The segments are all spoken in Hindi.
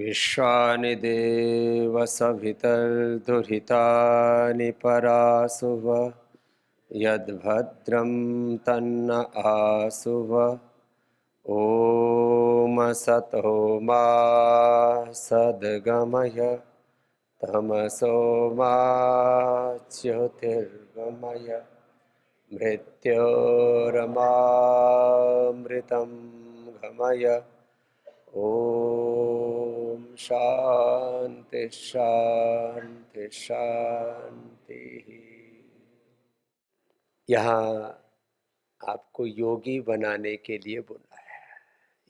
विश्वानि देव सवितर्दुहितानि परासुव यद्भद्रं तन्न आसुव। ॐ सतो मा सद्गमय तमसो मा ज्योतिर्गमय मृत्योर्मामृतं गमय। ओम शांति शांति शांति। यहाँ आपको योगी बनाने के लिए बोला है।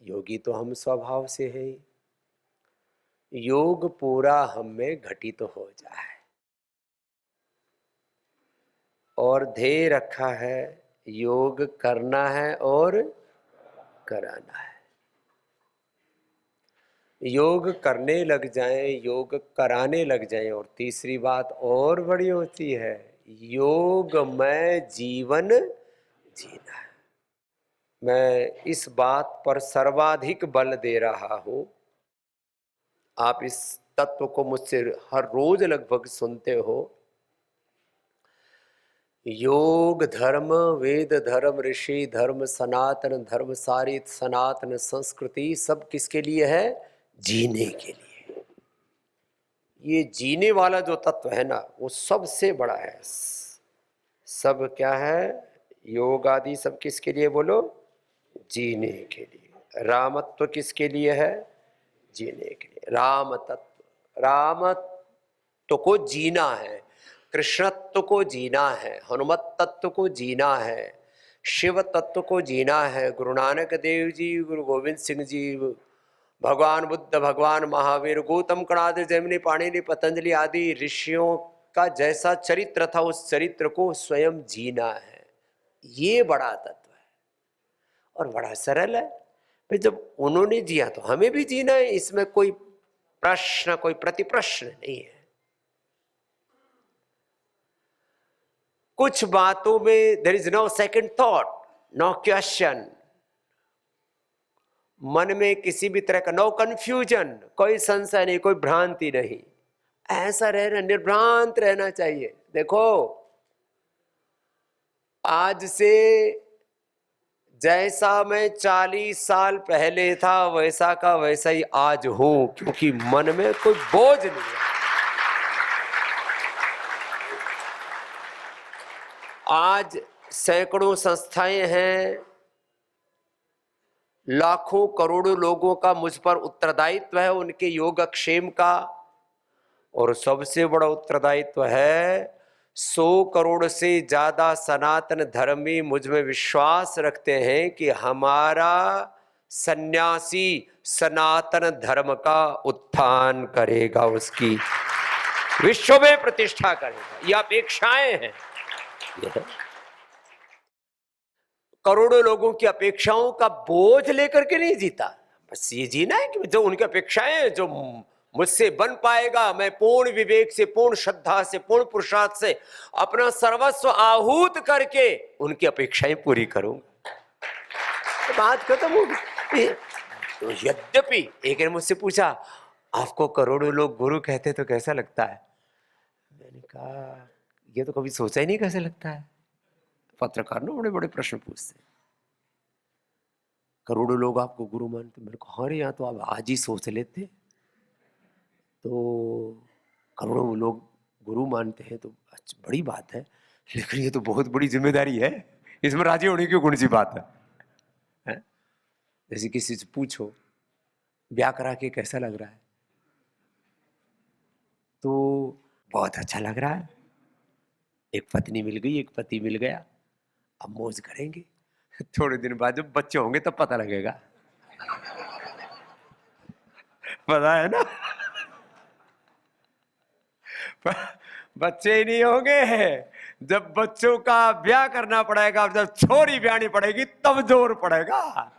योगी तो हम स्वभाव से हैं ही। योग पूरा हम में घटित हो जाए और ध्येय रखा है योग करना है और कराना है। योग करने लग जाएं, योग कराने लग जाएं। और तीसरी बात और बड़ी होती है, योगमय जीवन जीना है। मैं इस बात पर सर्वाधिक बल दे रहा हूं। आप इस तत्व को मुझसे हर रोज लगभग सुनते हो। योग धर्म, वेद धर्म, ऋषि धर्म, सनातन धर्म, सारी सनातन संस्कृति सब किसके लिए है? जीने के लिए। ये जीने वाला जो तत्व है ना, वो सबसे बड़ा है। सब क्या है? योग आदि सब किसके लिए बोलो? जीने के लिए। रामत्व किसके लिए है? जीने के लिए। राम तत्व, रामत्व को जीना है, कृष्णत्व को जीना है, हनुमत तत्व को जीना है, शिव तत्व को जीना है। गुरु नानक देव जी, गुरु गोविंद सिंह जी, भगवान बुद्ध, भगवान महावीर, गौतम कणाद, जैमिनी, पाणिनि, पतंजलि आदि ऋषियों का जैसा चरित्र था, उस चरित्र को स्वयं जीना है। ये बड़ा तत्व है और बड़ा सरल है। फिर जब उन्होंने जिया तो हमें भी जीना है। इसमें कोई प्रश्न, कोई प्रतिप्रश्न नहीं है। कुछ बातों में there is no second thought, no question. मन में किसी भी तरह का नो कंफ्यूजन, कोई संशय नहीं, कोई भ्रांति नहीं। ऐसा रहना, निर्भ्रांत रहना चाहिए। देखो, आज से जैसा मैं 40 साल पहले था वैसा का वैसा ही आज हूं, क्योंकि मन में कोई बोझ नहीं है। आज सैकड़ों संस्थाएं हैं, लाखों करोड़ों लोगों का मुझ पर उत्तरदायित्व है, उनके योगक्षेम का। और सबसे बड़ा उत्तरदायित्व है 100 करोड़ से ज्यादा सनातन धर्मी मुझ में विश्वास रखते हैं कि हमारा सन्यासी सनातन धर्म का उत्थान करेगा, उसकी विश्व में प्रतिष्ठा करेगा। ये अपेक्षाएं हैं। करोड़ों लोगों की अपेक्षाओं का बोझ लेकर के नहीं जीता। बस ये जीना है कि जो उनकी अपेक्षाएं, जो मुझसे बन पाएगा, मैं पूर्ण विवेक से, पूर्ण श्रद्धा से, पूर्ण पुरुषार्थ से अपना सर्वस्व आहूत करके उनकी अपेक्षाएं पूरी करूंगा। तो बात खत्म होगी। तो यद्यपि एक ने मुझसे पूछा, आपको करोड़ों लोग गुरु कहते तो कैसा लगता है? मैंने कहा, ये तो कभी सोचा ही नहीं कैसे लगता है। पत्रकार ना बड़े बड़े प्रश्न पूछते, करोड़ों लोग आपको गुरु मानते। मेरे को, हाँ यहाँ तो आप आज ही सोच लेते। तो करोड़ों लोग गुरु मानते हैं तो बड़ी बात है, लेकिन ये तो बहुत बड़ी जिम्मेदारी है। इसमें राजी होने की कौन सी बात है? जैसे किसी से पूछो, ब्याह करा के कैसा लग रहा है? तो बहुत अच्छा लग रहा है। एक पत्नी मिल गई, एक पति मिल गया, अब मौज करेंगे। थोड़े दिन बाद जब बच्चे होंगे तब पता लगेगा। पता है ना? बच्चे ही नहीं होंगे। जब बच्चों का ब्याह करना पड़ेगा, जब छोरी ब्याहनी पड़ेगी, तब जोर पड़ेगा।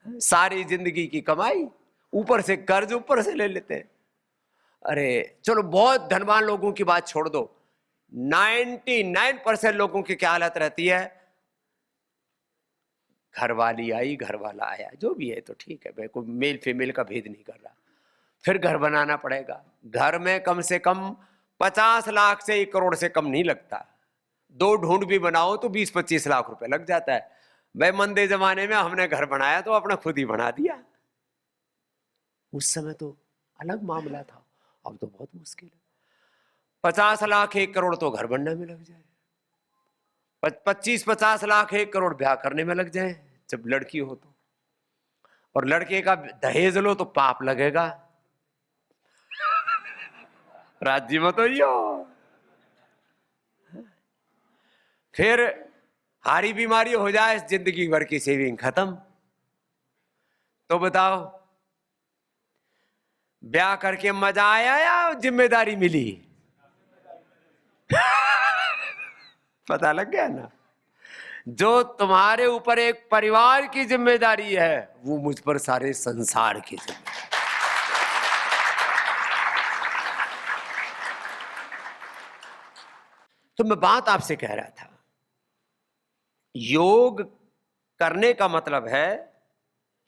सारी जिंदगी की कमाई, ऊपर से कर्ज ऊपर से ले लेते हैं। अरे चलो, बहुत धनवान लोगों की बात छोड़ दो, 99% लोगों की क्या हालत रहती है? घर वाली आई, घर वाला आया, जो भी है तो ठीक है, मैं कोई मेल फीमेल का भेद नहीं कर रहा। फिर घर बनाना पड़ेगा। घर में कम से कम 50 लाख से 1 करोड़ से कम नहीं लगता। 2 ढूंढ भी बनाओ तो 20-25 लाख रुपए लग जाता है। भाई मंदे जमाने में हमने घर बनाया तो अपना खुद ही बना दिया। उस समय तो अलग मामला था, अब तो बहुत मुश्किल है। 50 लाख 1 करोड़ तो घर बनने में लग जाए, 25-50 लाख 1 करोड़ ब्याह करने में लग जाए जब लड़की हो तो, और लड़के का दहेज लो तो पाप लगेगा। राज्य में तो यो फिर हारी बीमारी हो जाए, जिंदगी भर की सेविंग खत्म। तो बताओ ब्याह करके मजा आया या जिम्मेदारी मिली? पता लग गया ना, जो तुम्हारे ऊपर एक परिवार की जिम्मेदारी है वो मुझ पर सारे संसार की जिम्मेदारी। तो मैं बात आपसे कह रहा था, योग करने का मतलब है,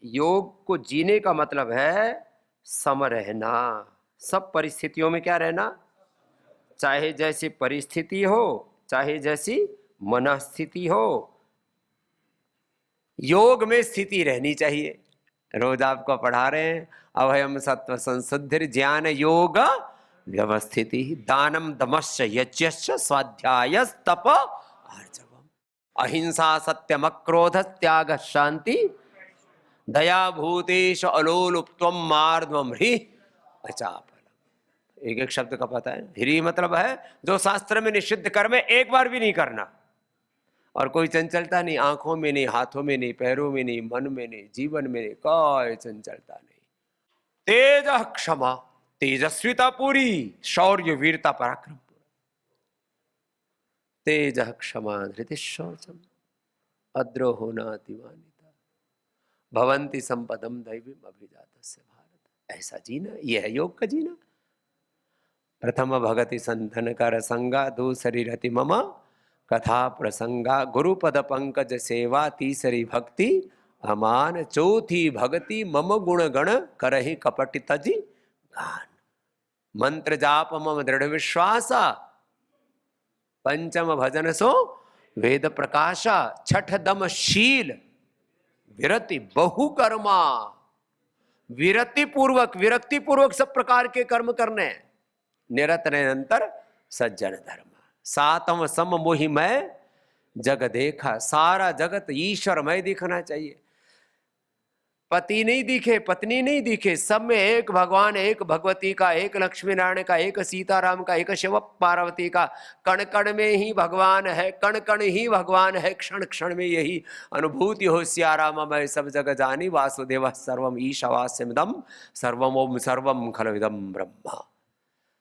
योग को जीने का मतलब है सम रहना। सब परिस्थितियों में क्या रहना, चाहे जैसी परिस्थिति हो, चाहे जैसी मनस्थिति हो, योग में स्थिति रहनी चाहिए। रोज आपको पढ़ा रहे हैं, अभयम सत्व संशुद्धिर ज्ञान योग व्यवस्थिति दानम दमश्च यज्ञश्च स्वाध्यायस तप आर्जवम अहिंसा सत्यम अक्रोध त्याग शांति दया भूतेश अलोलुप्तम मार्दवम ह्री अचापलम। एक एक शब्द का पता है। ह्री मतलब है जो शास्त्र में निषिद्ध कर्म है एक बार भी नहीं करना, और कोई चंचलता नहीं, आंखों में नहीं, हाथों में नहीं, पैरों में नहीं, मन में नहीं, जीवन में नहीं, कोई चंचलता नहीं। तेज क्षमा, तेजस्विता पूरी, शौर्य वीरता पराक्रम पूरा। तेज क्षमा धृति शौचम अद्रोहो नातिमानिता भवंती संपदम दैवीम अभिजातस्य भारत। ऐसा जीना, यह है योग का जीना। प्रथम भगति संतन कर संगा, दूसरी रति मम कथा प्रसंगा, गुरुपद पंकज सेवा, तीसरी भक्ति अमान, चौथी भक्ति मम गुण गण करहि कपटि तजि गान, मंत्र जाप मम दृढ़ विश्वासा, पंचम भजन सो वेद प्रकाशा, छठ दम शील विरति बहु कर्मा। विरति पूर्वक सब प्रकार के कर्म करने, निरत निरंतर सज्जन धर्म। सातम सम मोहि मैं जग देखा, सारा जगत ईश्वरमय दिखना चाहिए। पति नहीं दिखे, पत्नी नहीं दिखे, सब में एक भगवान, एक भगवती का, एक लक्ष्मी नारायण का, एक सीताराम का, एक शिव पार्वती का। कण कण में ही भगवान है, कण कण ही भगवान है, क्षण क्षण में यही अनुभूति हो। सियाराम मैं सब जग जानी, वासुदेव सर्वम ईशावास्यमिदं सर्वम ओम सर्वम खलविदं ब्रह्मा।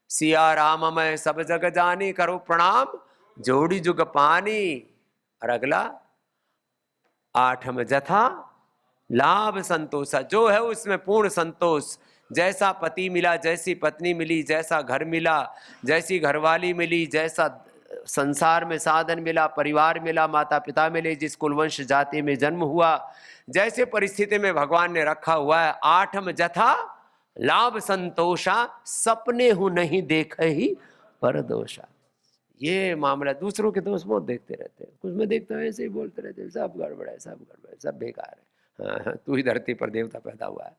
सिया राम मैं सब जग जानी, करो प्रणाम जोड़ी जुग पानी। और अगला आठम जथा लाभ संतोषा, जो है उसमें पूर्ण संतोष। जैसा पति मिला, जैसी पत्नी मिली, जैसा घर मिला, जैसी घरवाली मिली, जैसा संसार में साधन मिला, परिवार मिला, माता पिता मिले, जिस कुलवंश जाति में जन्म हुआ, जैसे परिस्थिति में भगवान ने रखा हुआ है। आठम जथा लाभ संतोषा, सपने हूं नहीं देख ही पर दोषा। ये मामला, दूसरों के दोस्त बहुत देखते रहते हैं, कुछ मैं देखता हूँ ऐसे ही बोलते रहते हैं, सब गड़बड़ है, सब गड़बड़ है, सब बेकार है। हाँ, तू ही धरती पर देवता पैदा हुआ है।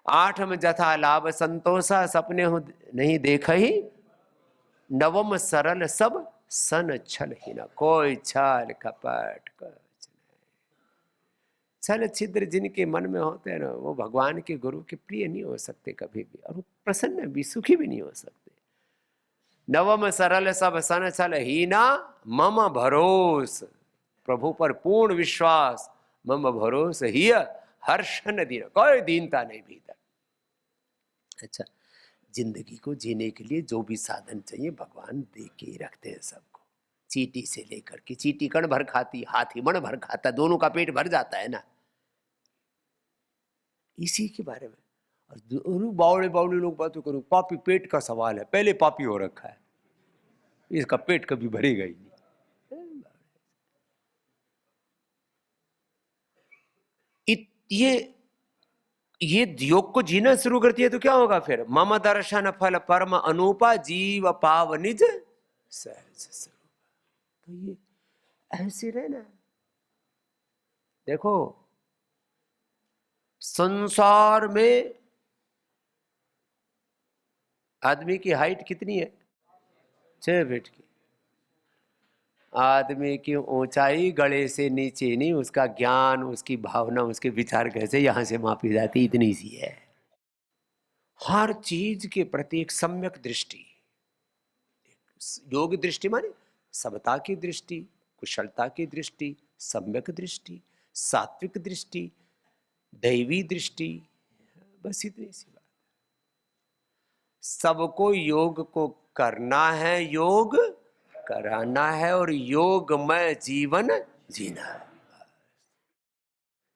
आठम जथा लाभ संतोषा, सपने हूं नहीं देख ही। नवम सरल सब सन छल ही न, कोई छल कपट कुछ नहीं। छल छिद्र जिनके मन में होते हैं ना, वो भगवान के गुरु के प्रिय नहीं हो सकते कभी भी, और वो प्रसन्न भी, सुखी भी नहीं हो सकते। नवम सरल सब सन छल हीना, मम भरोस, प्रभु पर पूर्ण विश्वास, मम भरोस ही हर्षन दीन, कोई दीनता नहीं भीतर। अच्छा, जिंदगी को जीने के लिए जो भी साधन चाहिए भगवान दे के ही रखते हैं सबको। चींटी से लेकर के, चींटी कण भर खाती, हाथी मण भर खाता, दोनों का पेट भर जाता है ना, इसी के बारे में। और बावड़े बावड़े लोग बातें करो, पापी पेट का सवाल है, पहले पापी हो रखा है, इसका पेट कभी भरेगा ही नहीं। ये योग को जीना शुरू करती है तो क्या होगा फिर? मम दर्शन फल परम अनुपा जीव पाव निज सहज स्वरूप। तो ये ऐसे रहना। देखो संसार में आदमी की हाइट कितनी है? 6 फीट की। आदमी की ऊंचाई गले से नीचे नहीं, उसका ज्ञान, उसकी भावना, उसके विचार कैसे यहां से मापी जाती, इतनी सी है। हर चीज के प्रति एक सम्यक दृष्टि, योग दृष्टि माने समता की दृष्टि, कुशलता की दृष्टि, सम्यक दृष्टि, सात्विक दृष्टि, दैवी दृष्टि, बस इतनी सी बात। सबको योग को करना है, योग कराना है और योगमय जीवन जीना है।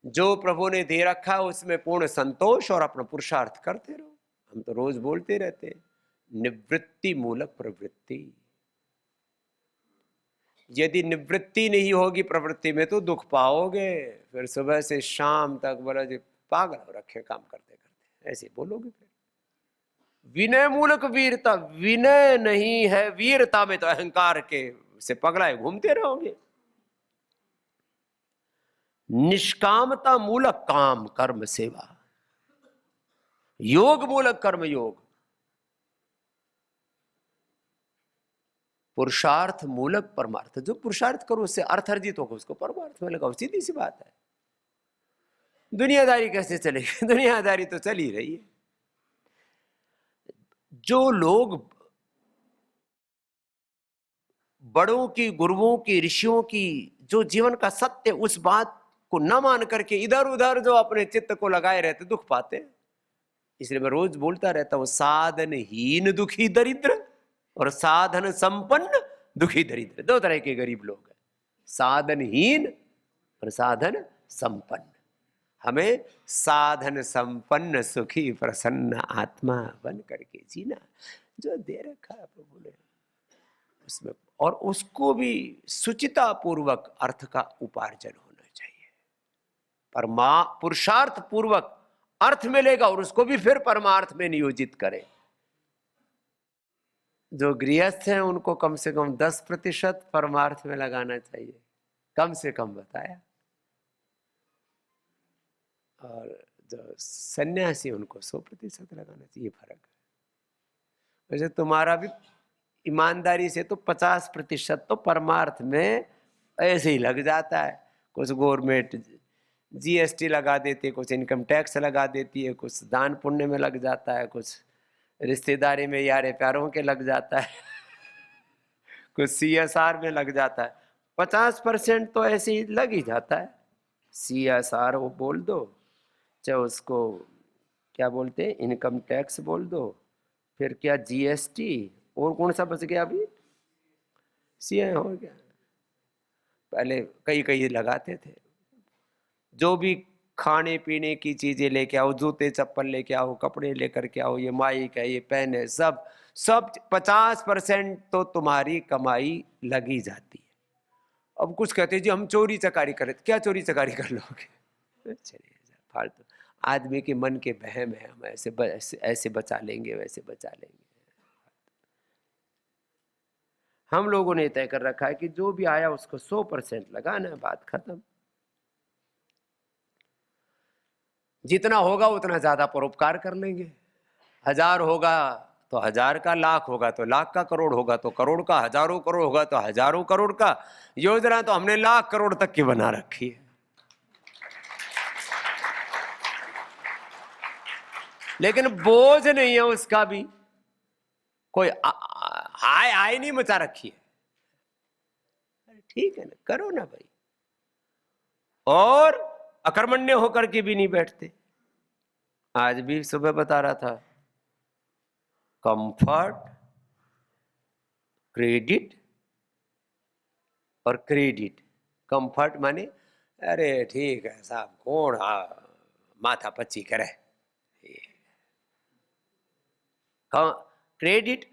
जो प्रभु ने दे रखा है उसमें पूर्ण संतोष और अपना पुरुषार्थ करते रहो। हम तो रोज बोलते रहते हैं निवृत्ति मूलक प्रवृत्ति। यदि निवृत्ति नहीं होगी प्रवृत्ति में तो दुख पाओगे। फिर सुबह से शाम तक बोला जी पागल हो रखे काम करते करते, ऐसे बोलोगे। फिर विनय मूलक वीरता, विनय नहीं है वीरता में तो अहंकार के से पगलाए घूमते रहोगे। निष्कामता मूलक काम कर्म सेवा, योग मूलक कर्म योग, पुरुषार्थ मूलक परमार्थ। जो पुरुषार्थ करो उससे अर्थ अर्जित होगा उसको परमार्थ में लगाओ, सीधी सी बात है। दुनियादारी कैसे चलेगी? दुनियादारी तो चल ही रही है। जो लोग बड़ों की, गुरुओं की, ऋषियों की जो जीवन का सत्य उस बात को न मान करके इधर उधर जो अपने चित्त को लगाए रहते दुख पाते। इसलिए मैं रोज बोलता रहता हूं साधनहीन दुखी दरिद्र और साधन संपन्न दुखी दरिद्र, दो तरह के गरीब लोग हैं, साधनहीन और साधन संपन्न। हमें साधन संपन्न सुखी प्रसन्न आत्मा बन करके जीना, जो दे रखा है प्रभु ने उसमें, और उसको भी सुचिता पूर्वक अर्थ का उपार्जन होना चाहिए। पुरुषार्थ पूर्वक अर्थ मिलेगा और उसको भी फिर परमार्थ में नियोजित करें। जो गृहस्थ हैं उनको कम से कम 10% परमार्थ में लगाना चाहिए, कम से कम बताया। और जो सन्यासी उनको 100% लगाना चाहिए। फर्क है। वैसे तुम्हारा भी ईमानदारी से तो 50% तो परमार्थ में ऐसे ही लग जाता है। कुछ गवर्नमेंट जीएसटी लगा देती है, कुछ इनकम टैक्स लगा देती है, कुछ दान पुण्य में लग जाता है, कुछ रिश्तेदारी में यारे प्यारों के लग जाता है कुछ सीएसआर में लग जाता है। 50% तो ऐसे ही लग ही जाता है। सीएसआर वो बोल दो, चाहे उसको क्या बोलते हैं इनकम टैक्स बोल दो, फिर क्या जीएसटी, और कौन सा बच गया अभी, सीए हो गया। पहले कई कई लगाते थे। जो भी खाने पीने की चीजें लेके आओ, जूते चप्पल लेके आओ, कपड़े लेकर के आओ, ये माइक है, ये पेन है, सब 50% तो तुम्हारी कमाई लगी जाती है। अब कुछ कहते जी हम चोरी चकारी करें, क्या चोरी चकारी कर लोगे? चलिए फालतू आदमी के मन के बहम है, हम ऐसे बचा लेंगे, वैसे बचा लेंगे। हम लोगों ने तय कर रखा है कि जो भी आया उसको 100% लगाना है, बात खत्म। जितना होगा उतना ज्यादा परोपकार कर लेंगे। 1000 होगा तो 1000 का, लाख होगा तो लाख का, करोड़ होगा तो करोड़ का, हजारों करोड़ होगा तो हजारों करोड़ का। योजना तो हमने लाख करोड़ तक की बना रखी है। लेकिन बोझ नहीं है उसका भी, कोई हाय नहीं मचा रखी है। ठीक है ना, करो ना भाई। और अकर्मण्य होकर के भी नहीं बैठते। आज भी सुबह बता रहा था, कंफर्ट, क्रेडिट और क्रेडिट। कंफर्ट माने अरे ठीक है साहब, कौन माथा पच्ची करे। क्रेडिट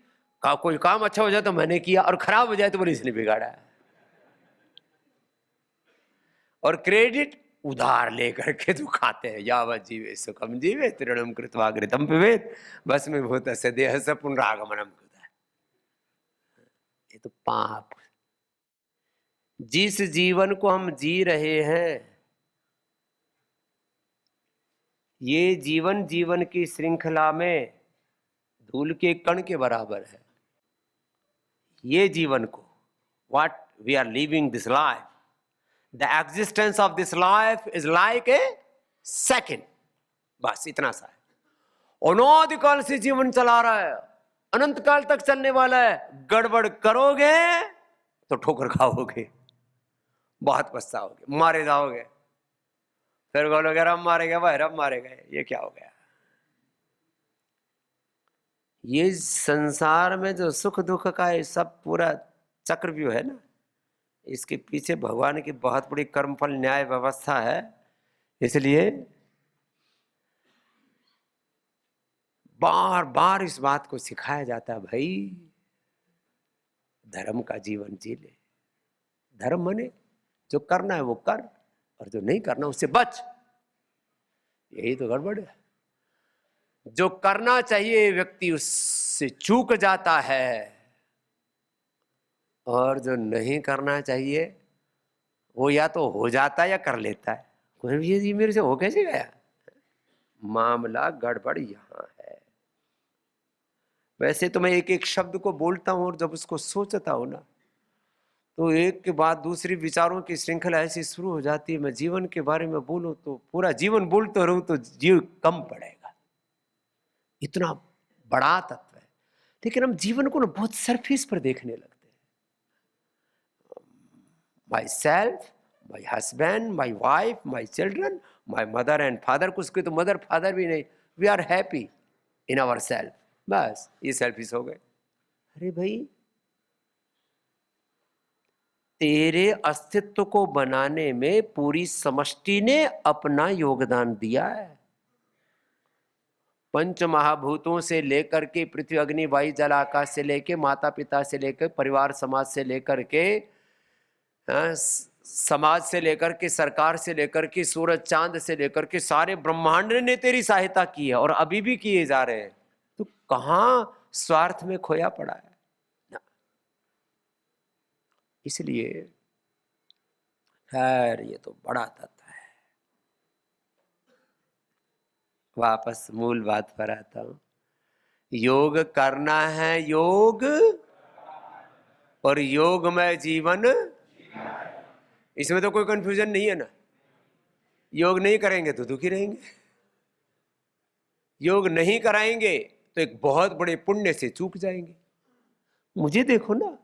का कोई काम अच्छा हो जाए तो मैंने किया, और खराब हो जाए तो बोले इसने बिगाड़ा है। और क्रेडिट उधार लेकर के जो खाते हैं, यावत जीवे सुखम जीवे तृणम कृत्वा घृतम पिबेत भस्मे भूतस्य देहस्य पुनरागमनम कृता। ये तो पाप। जिस जीवन को हम जी रहे हैं ये जीवन जीवन की श्रृंखला में धूल के कण के बराबर है। ये जीवन को, what we are living this life, the existence of this life is like a second, बस इतना सा है। अनादिकाल से जीवन चला रहा है, अनंत काल तक चलने वाला है। गड़बड़ करोगे तो ठोकर खाओगे, बहुत पछताओगे, मारे जाओगे, फिर बोलोगे रब मारे गए भाई, रब मारे गए, ये क्या हो गया। ये संसार में जो सुख दुख का ये सब पूरा चक्रव्यूह है ना, इसके पीछे भगवान की बहुत बड़ी कर्मफल न्याय व्यवस्था है। इसलिए बार बार इस बात को सिखाया जाता है, भाई धर्म का जीवन जी ले। धर्म माने जो करना है वो कर, और जो नहीं करना उससे बच। यही तो गड़बड़ है। जो करना चाहिए व्यक्ति उससे चूक जाता है, और जो नहीं करना चाहिए वो या तो हो जाता है या कर लेता है। कोई भी ये मेरे से हो कैसे गया। मामला गड़बड़ यहाँ है। वैसे तो मैं एक एक शब्द को बोलता हूँ और जब उसको सोचता हूँ ना, तो एक के बाद दूसरी विचारों की श्रृंखला ऐसी शुरू हो जाती है। मैं जीवन के बारे में बोलूं तो पूरा जीवन बोलते रहूं तो जीव कम पड़ेगा, इतना बड़ा तत्व है। लेकिन हम जीवन को ना बहुत सरफेस पर देखने लगते हैं। Myself, my husband, my wife, my children, my mother and father. कुछ के तो मदर फादर भी नहीं। We are happy in our self, बस ये सेल्फिश हो गए। अरे भाई, तेरे अस्तित्व को बनाने में पूरी समष्टि ने अपना योगदान दिया है। पंच महाभूतों से लेकर के पृथ्वी अग्नि वायु जल आकाश से लेकर माता पिता से लेकर परिवार समाज से लेकर के समाज से लेकर के सरकार से लेकर के सूरज चांद से लेकर के सारे ब्रह्मांड ने तेरी सहायता की है और अभी भी किए जा रहे हैं। तो कहां स्वार्थ में खोया पड़ा है। इसलिए खैर ये तो बड़ा तत्व है। वापस मूल बात पर आता हूं। योग करना है योग, और योग में जीवन, इसमें तो कोई कंफ्यूजन नहीं है ना। योग नहीं करेंगे तो दुखी रहेंगे, योग नहीं कराएंगे तो एक बहुत बड़े पुण्य से चूक जाएंगे। मुझे देखो ना,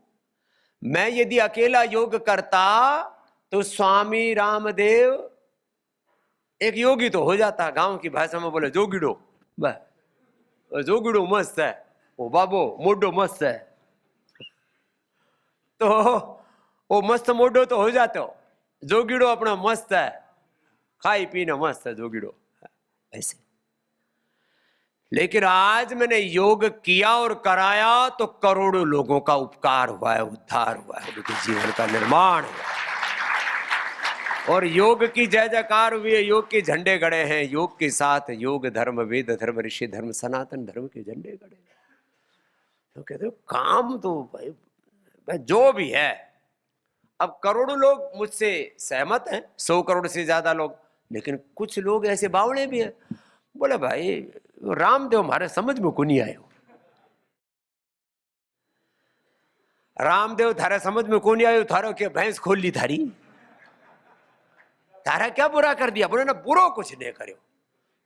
मैं यदि अकेला योग करता तो स्वामी रामदेव एक योगी तो हो जाता। गांव की भाषा में बोले जोगिड़ो, बस जोगिड़ो मस्त है, वो बाबो मोडो मस्त है, तो वो मस्त मोडो तो हो जाते हो। जोगिड़ो अपना मस्त है, खाई पीना मस्त है जोगिड़ो ऐसे। लेकिन आज मैंने योग किया और कराया तो करोड़ों लोगों का उपकार हुआ है, उद्धार हुआ है, उनके जीवन का निर्माण हुआ है। और योग की जय जयकार हुई है, योग के झंडे गड़े हैं। योग के साथ योग धर्म वेद धर्म ऋषि धर्म सनातन धर्म के झंडे गड़े हैं। तो कहते हो काम तो भाई जो भी है। अब करोड़ों लोग मुझसे सहमत हैं, 100 करोड़ से ज्यादा लोग। लेकिन कुछ लोग ऐसे बावड़े भी हैं, बोले भाई रामदेव हमारे समझ में को नहीं आए। रामदेव थारे समझ में को नहीं आयो, थारो के भैंस खोल ली थारी, तारा क्या बुरा कर दिया। बोले ना बुरो कुछ नहीं करो,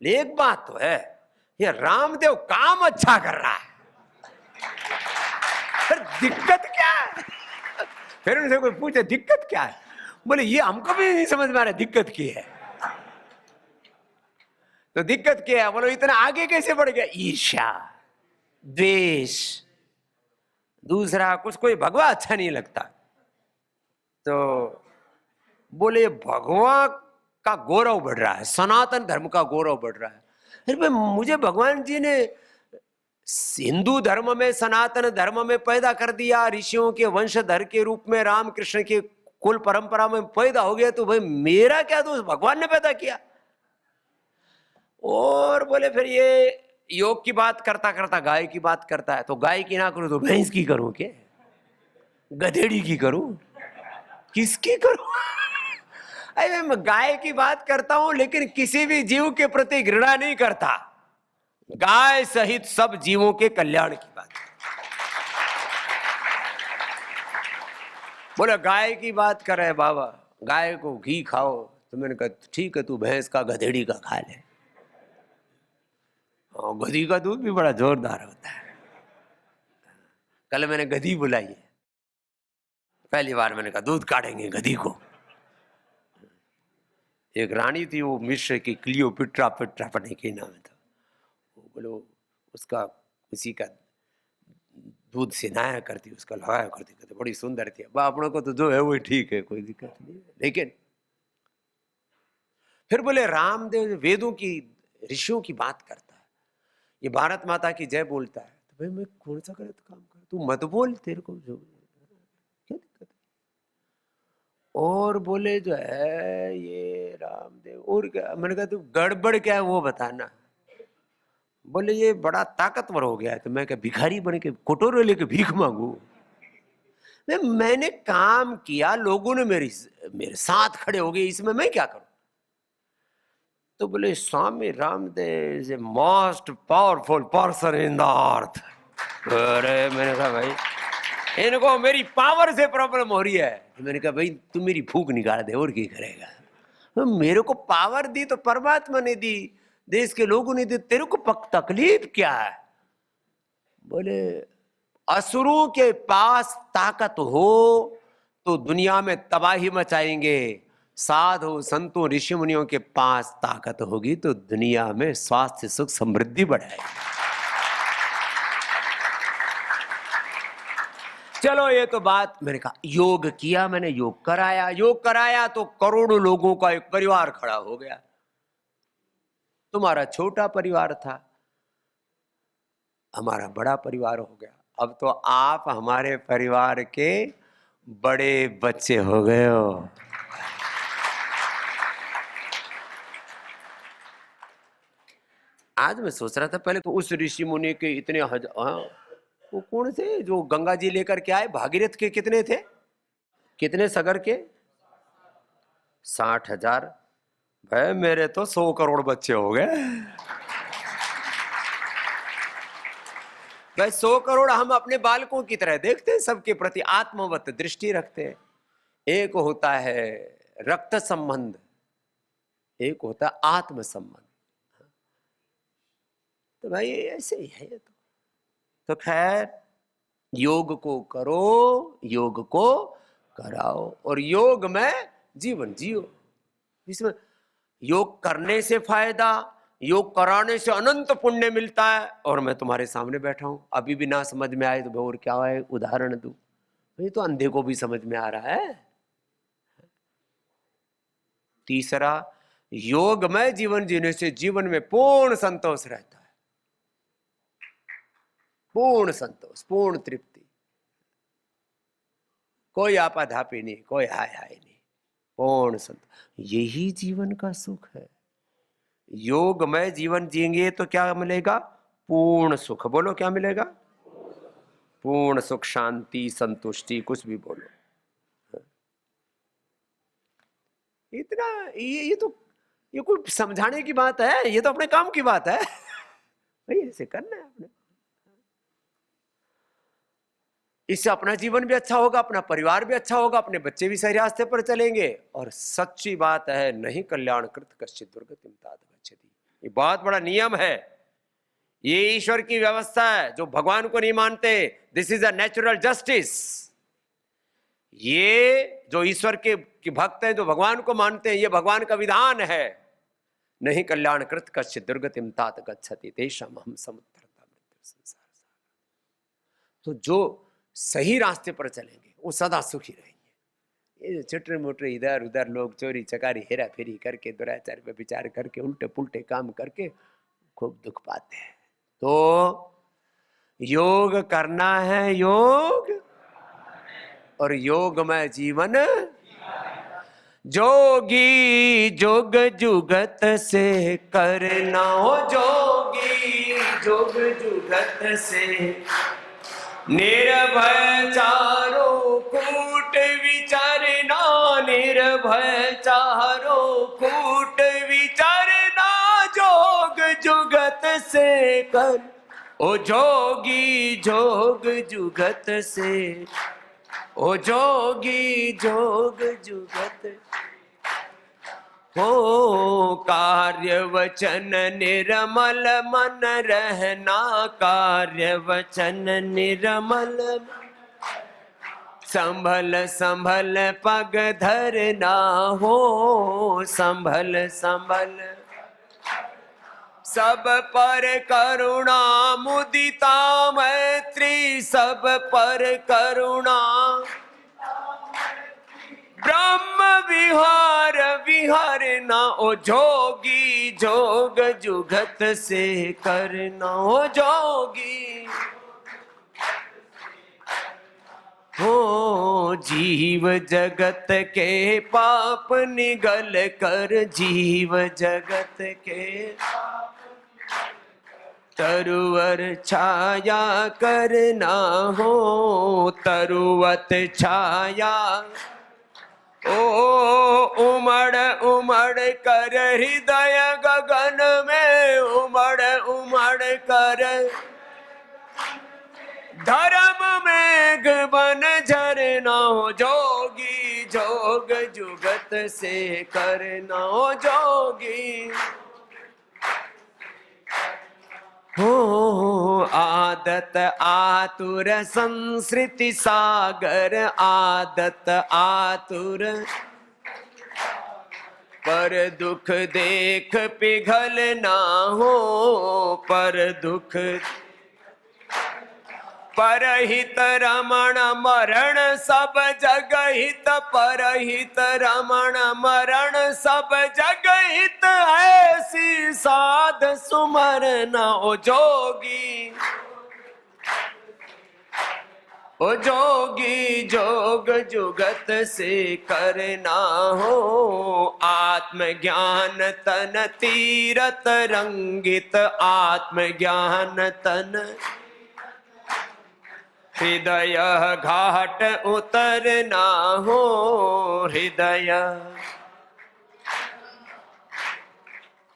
एक बात तो है ये रामदेव काम अच्छा कर रहा है, फिर दिक्कत क्या है। फिर उनसे कोई पूछे दिक्कत क्या है, बोले ये हमको भी नहीं समझ में आ रहा दिक्कत की है। तो दिक्कत क्या है, बोलो इतना आगे कैसे बढ़ गया। ईर्ष्या, द्वेष, दूसरा कुछ कोई भगवा अच्छा नहीं लगता। तो बोले भगवान का गौरव बढ़ रहा है, सनातन धर्म का गौरव बढ़ रहा है। फिर भाई मुझे भगवान जी ने हिंदू धर्म में सनातन धर्म में पैदा कर दिया, ऋषियों के वंशधर के रूप में रामकृष्ण के कुल परंपरा में पैदा हो गया तो भाई मेरा क्या दोष, भगवान ने पैदा किया। और बोले फिर ये योग की बात करता करता गाय की बात करता है, तो गाय की ना करूं तो भैंस की करूं, क्या गधेड़ी की करूं, किसकी करूं? अरे मैं गाय की बात करता हूं लेकिन किसी भी जीव के प्रति घृणा नहीं करता, गाय सहित सब जीवों के कल्याण की बात। बोले गाय की बात कर रहे बाबा, गाय को घी खाओ, तो मैंने कहा ठीक है तू भैंस का गधेड़ी का खा ले। गधी का दूध भी बड़ा जोरदार होता है। कल मैंने गधी बुलाई है, पहली बार मैंने कहा दूध काटेंगे गधी को। एक रानी थी वो मिस्र की, क्लियोपेट्रा पेट्रा पता नहीं नाम था, वो बोलो उसका उसी का दूध से नहाया करती, उसका लगाया करती, कहते बड़ी सुंदर थी। अपनों को तो जो है वही ठीक है, कोई दिक्कत नहीं है। लेकिन फिर बोले रामदेव वेदों की ऋषियों की बात करता है, ये भारत माता की जय बोलता है, तो भाई मैं कौन सा गलत काम कर, तू मत बोल, तेरे को जो क्या दिक्कत है। और बोले जो है ये रामदेव और क्या, मैंने कहा तू गड़बड़ क्या है वो बताना। बोले ये बड़ा ताकतवर हो गया है, तो मैं क्या भिखारी बन के कटोरे लेके भीख मांगू? मैंने काम किया, लोगों ने मेरे साथ खड़े हो गए, इसमें मैं क्या करूं? तो बोले Swami Ramdev is a most powerful person in the earth. अरे मैंने कहा भाई इनको मेरी पावर से प्रॉब्लम हो रही है। तो मैंने कहा भाई तू मेरी भूख निकाल दे और क्या करेगा। तो मेरे को पावर दी तो परमात्मा ने दी, देश के लोगों ने दी, तेरे को तकलीफ क्या है? बोले असुरों के पास ताकत हो तो दुनिया में तबाही मचाएंगे, साधु संतों ऋषि मुनियों के पास ताकत होगी तो दुनिया में स्वास्थ्य सुख समृद्धि बढ़ाएगी। चलो ये तो बात, मैंने कहा योग किया, मैंने योग कराया तो करोड़ों लोगों का एक परिवार खड़ा हो गया। तुम्हारा छोटा परिवार था, हमारा बड़ा परिवार हो गया। अब तो आप हमारे परिवार के बड़े बच्चे हो गए हो। आज मैं सोच रहा था पहले तो उस ऋषि मुनि के इतने वो कौन थे जो गंगा जी लेकर के आए, भागीरथ के कितने थे, कितने सगर के? 60,000। भाई मेरे तो 100 करोड़ बच्चे हो गए। भाई 100 करोड़ हम अपने बालकों की तरह देखते हैं, सबके प्रति आत्मवत दृष्टि रखते हैं। एक होता है रक्त संबंध, एक होता है आत्म संबंध। तो भाई ऐसे ही है ये तो खैर योग को करो, योग को कराओ और योग में जीवन जियो। इसमें योग करने से फायदा, योग कराने से अनंत पुण्य मिलता है। और मैं तुम्हारे सामने बैठा हूं, अभी भी ना समझ में आए तो और क्या है उदाहरण दूं? ये तो अंधे को भी समझ में आ रहा है। तीसरा, योग में जीवन जीने से जीवन में पूर्ण संतोष रहता है, पूर्ण संतोष, पूर्ण तृप्ति, कोई आपाधापी नहीं, कोई हाय हाय नहीं, पूर्ण संतोष। यही जीवन का सुख है। योग में जीवन जिएंगे तो क्या मिलेगा? पूर्ण सुख। बोलो क्या मिलेगा? पूर्ण सुख, शांति, संतुष्टि, कुछ भी बोलो। इतना ये कोई समझाने की बात है? ये तो अपने काम की बात है। भाई ऐसे करना है अपने, इससे अपना जीवन भी अच्छा होगा, अपना परिवार भी अच्छा होगा, अपने बच्चे भी सही रास्ते पर चलेंगे। और सच्ची बात है, नहीं कल्याणकृत कश्चित् दुर्गतिं तात गच्छति। ये बहुत बड़ा नियम है, ये ईश्वर की व्यवस्था है। जो भगवान को नहीं मानते, this is a natural justice. ये जो ईश्वर के भक्त हैं, जो भगवान को मानते हैं, ये भगवान का विधान है। नहीं कल्याणकृत कश्चित् दुर्गतिं तात गच्छति तेषाम् अहं समुद्धरता मृत्यु संसार। तो जो सही रास्ते पर चलेंगे वो सदा सुखी रहेंगे। ये छोटे मोटे इधर उधर लोग चोरी चकारी हेरा फेरी करके, दुराचार पे विचार करके, उल्टे पुल्टे काम करके खूब दुख पाते हैं। तो योग करना है, योग, और योग में जीवन जोगी जोग जुगत से करना हो, जोगी जोग जुगत से निर्भय चारों कूट विचारना, निर्भय चारों कूट विचारना, जोग जुगत से कर ओ जोगी जोग जुगत से, ओ जोगी जोग जुगत हो। कार्य वचन निर्मल मन रहना, कार्य वचन निर्मल संभल संभल पग धरना हो, संभल संभल सब पर करुणा मुदिता मैत्री, सब पर करुणा ब्रह्म विहार विहारना, ओ जोगी जोग जुगत से करना, ओ जोगी हो। जीव जगत के पाप निगल कर, जीव जगत के तरुवर छाया करना हो, तरुवत छाया ओ उमड़ उमड़ कर हृदय गगन में, उमड़ उमड़ कर धर्म मेघ बन झरना हो, जोगी जोग जुगत से करना हो, जोगी हो। आदत आतुर संस्कृति सागर, आदत आतुर पर दुख देख पिघल ना हो, पर दुख परहित रमण मरण सब जग हित, परहित रमण मरण सब जग हित, ऐसी साध सुमरना, ओ जोगी ओ जोगी जोग जुगत से करना हो। आत्मज्ञान तन तीरथ रंगित, आत्मज्ञान तन हृदय घाट उतरना हो, हृदय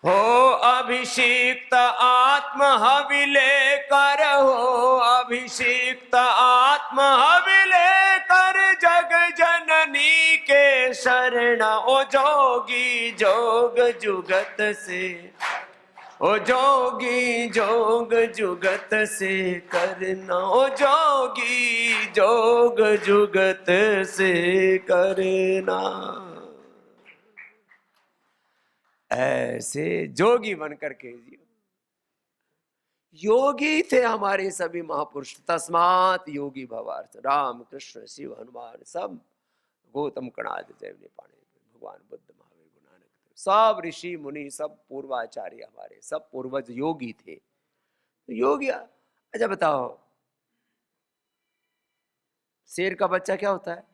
हो। अभिषिक्त आत्म हविले कर हो, अभिषिक्त आत्म हविले कर जग जननी के शरण, ओ जोगी जोग जुगत से, ओ जोगी जोग जुगत से करना, ओ जोगी जोग जुगत से करना। ऐसे जोगी बनकर के जियो। योगी थे हमारे सभी महापुरुष, तस्मात योगी भवार्थ। राम कृष्ण शिव हनुमान सब, गौतम कणाद जैव निपाणे, भगवान बुद्ध महावीर गुरु नानक, सब ऋषि मुनि सब पूर्वाचार्य हमारे, सब पूर्वज योगी थे। तो योगी, अच्छा बताओ शेर का बच्चा क्या होता है,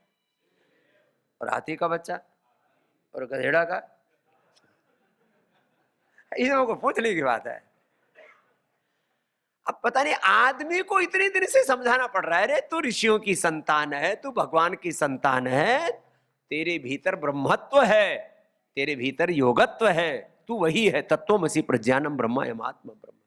और हाथी का बच्चा, और गधेड़ा का, इन लोगों को पूछने की बात है। अब पता नहीं आदमी को इतने दिन से समझाना पड़ रहा है, रे तू ऋषियों की संतान है, तू भगवान की संतान है, तेरे भीतर ब्रह्मत्व है, तेरे भीतर योगत्व है, तू वही है, तत्वमसि प्रज्ञानम ब्रह्म यमात्म ब्रह्म।